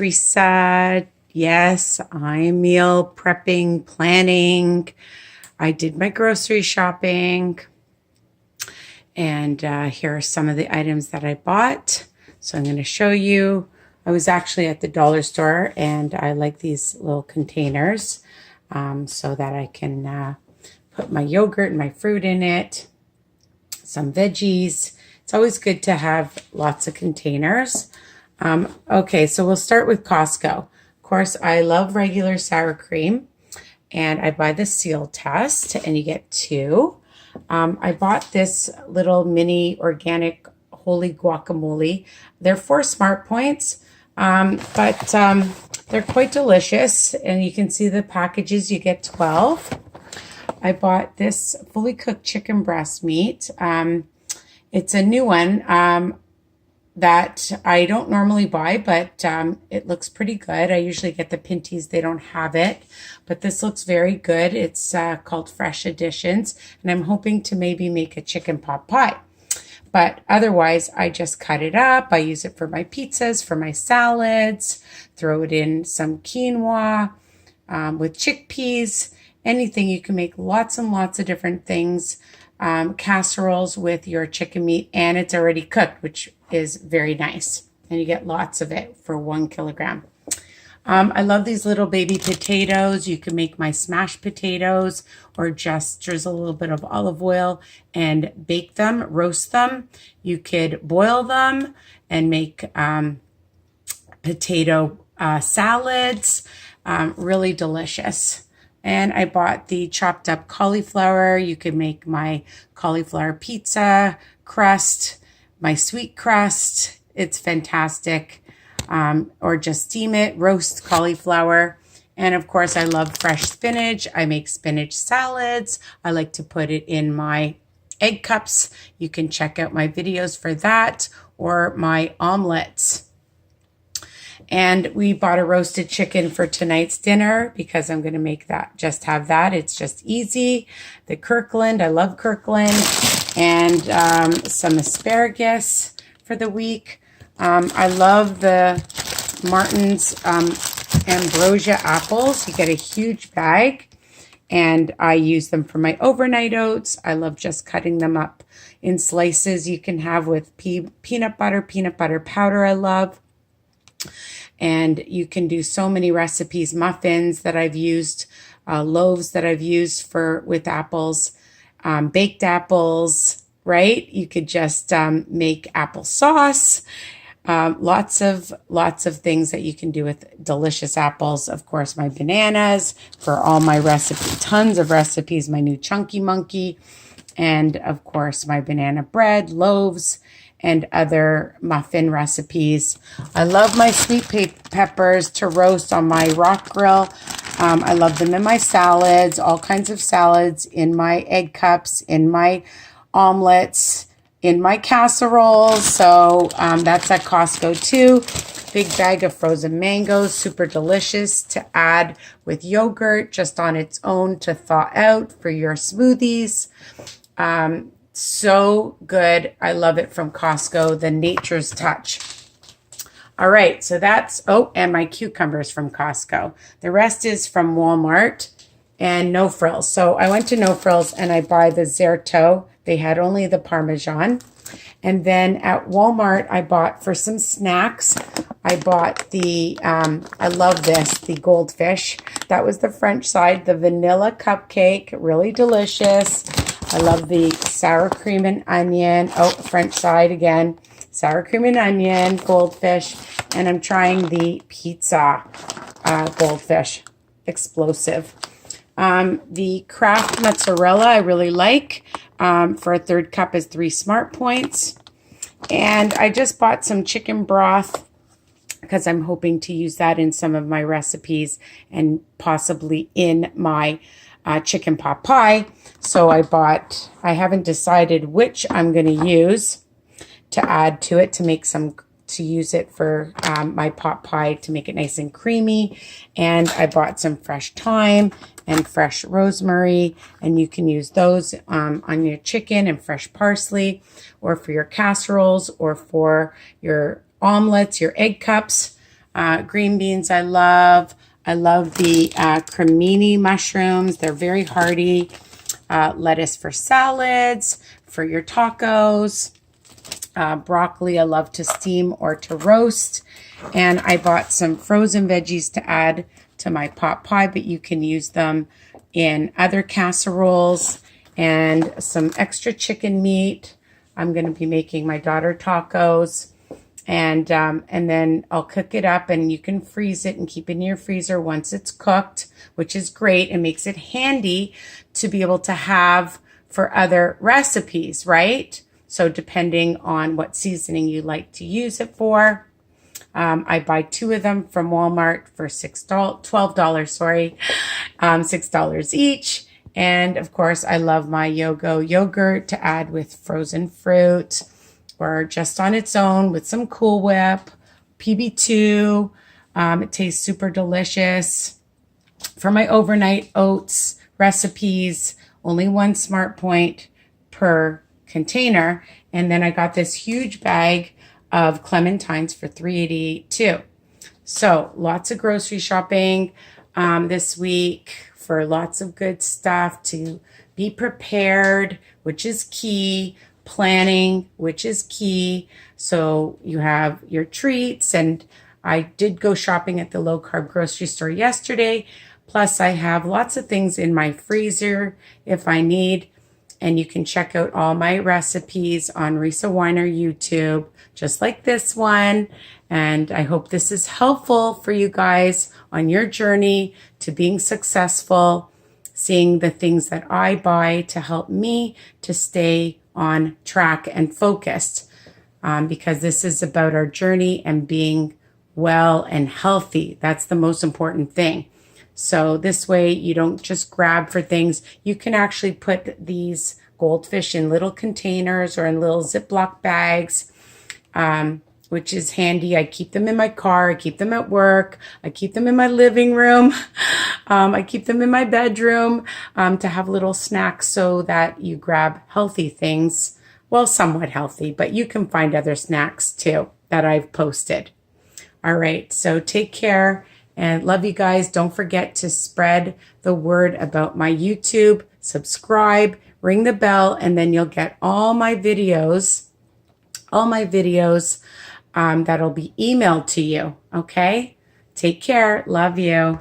Risa. Yes, I'm meal prepping, planning. I did my grocery shopping, and here are some of the items that I bought. So I'm going to show you. I was actually at the dollar store, and I like these little containers so that I can put my yogurt and my fruit in it, some veggies. It's always good to have lots of containers. Okay, so we'll start with Costco. Of course, I love regular sour cream, and I buy the seal test, and you get 2. I bought this little mini organic holy guacamole. They're 4 smart points, but they're quite delicious, and you can see the packages. You get 12. I bought this fully cooked chicken breast meat. It's a new one that I don't normally buy, but it looks pretty good. I usually get the Pinties. They don't have it, but this looks very good. It's called Fresh Additions, and I'm hoping to maybe make a chicken pot pie. But otherwise, I just cut it up. I use it for my pizzas, for my salads, throw it in some quinoa with chickpeas, anything. You can make lots and lots of different things. Casseroles with your chicken meat, and it's already cooked, which is very nice. And you get lots of it for 1 kilogram. I love these little baby potatoes. You can make my smashed potatoes or just drizzle a little bit of olive oil and bake them, roast them. You could boil them and make potato salads. Really delicious. And I bought the chopped up cauliflower. You can make my cauliflower pizza crust, my sweet crust. It's fantastic. Or just steam it, roast cauliflower. And of course, I love fresh spinach. I make spinach salads. I like to put it in my egg cups. You can check out my videos for that, or my omelets. And we bought a roasted chicken for tonight's dinner because I'm going to make that, just have that. It's just easy. The Kirkland, I love Kirkland. And some asparagus for the week. I love the Martin's Ambrosia apples. You get a huge bag, and I use them for my overnight oats. I love just cutting them up in slices. You can have with peanut butter powder I love. And you can do so many recipes, muffins that I've used, loaves that I've used with apples, baked apples, right? You could just make applesauce. Lots of things that you can do with delicious apples. Of course, my bananas for all my recipes, tons of recipes, my new Chunky Monkey, and of course my banana bread, loaves, and other muffin recipes. I love my sweet peppers to roast on my rock grill. I love them in my salads, all kinds of salads, in my egg cups, in my omelets, in my casseroles. So that's at Costco too. Big bag of frozen mangoes, super delicious to add with yogurt just on its own to thaw out for your smoothies. So good. I love it from Costco, the Nature's Touch. All right, so that's, and my cucumbers from Costco. The rest is from Walmart and No Frills. So I went to No Frills and I buy the Zerto. They had only the Parmesan. And then at Walmart, I bought for some snacks, I bought the, I love this, the goldfish. That was the French side, the vanilla cupcake, really delicious. I love the sour cream and onion. French side again. Sour cream and onion, goldfish. And I'm trying the pizza goldfish. Explosive. The Kraft mozzarella I really like. For a 3rd cup is 3 smart points. And I just bought some chicken broth because I'm hoping to use that in some of my recipes and possibly in my chicken pot pie. So I haven't decided which I'm going to use to add to it to use it for my pot pie to make it nice and creamy. And I bought some fresh thyme and fresh rosemary, and you can use those on your chicken, and fresh parsley, or for your casseroles, or for your omelets, your egg cups. Green beans I love. I love the cremini mushrooms. They're very hearty. Lettuce for salads, for your tacos. Broccoli I love to steam or to roast. And I bought some frozen veggies to add to my pot pie, but you can use them in other casseroles. And some extra chicken meat. I'm going to be making my daughter tacos. And then I'll cook it up, and you can freeze it and keep it in your freezer once it's cooked, which is great. It makes it handy to be able to have for other recipes, right? So depending on what seasoning you like to use it for. I buy 2 of them from Walmart for $12, sorry, $6 each. And of course, I love my Yogo yogurt to add with frozen fruit or just on its own with some Cool Whip, PB2. It tastes super delicious. For my overnight oats recipes, only 1 Smart Point per container. And then I got this huge bag of clementines for $3.88 too. So lots of grocery shopping this week for lots of good stuff to be prepared, which is key. Planning, which is key. So you have your treats, and I did go shopping at the low carb grocery store yesterday. Plus I have lots of things in my freezer if I need. And you can check out all my recipes on Risa Weiner YouTube, just like this one. And I hope this is helpful for you guys on your journey to being successful, seeing the things that I buy to help me to stay on track and focused, because this is about our journey and being well and healthy. That's the most important thing. So this way you don't just grab for things. You can actually put these goldfish in little containers or in little Ziploc bags, which is handy. I keep them in my car. I keep them at work. I keep them in my living room. I keep them in my bedroom to have little snacks so that you grab healthy things. Well, somewhat healthy, but you can find other snacks too that I've posted. All right, so take care and love you guys. Don't forget to spread the word about my YouTube, subscribe, ring the bell, and then you'll get all my videos that'll be emailed to you. Okay, take care. Love you.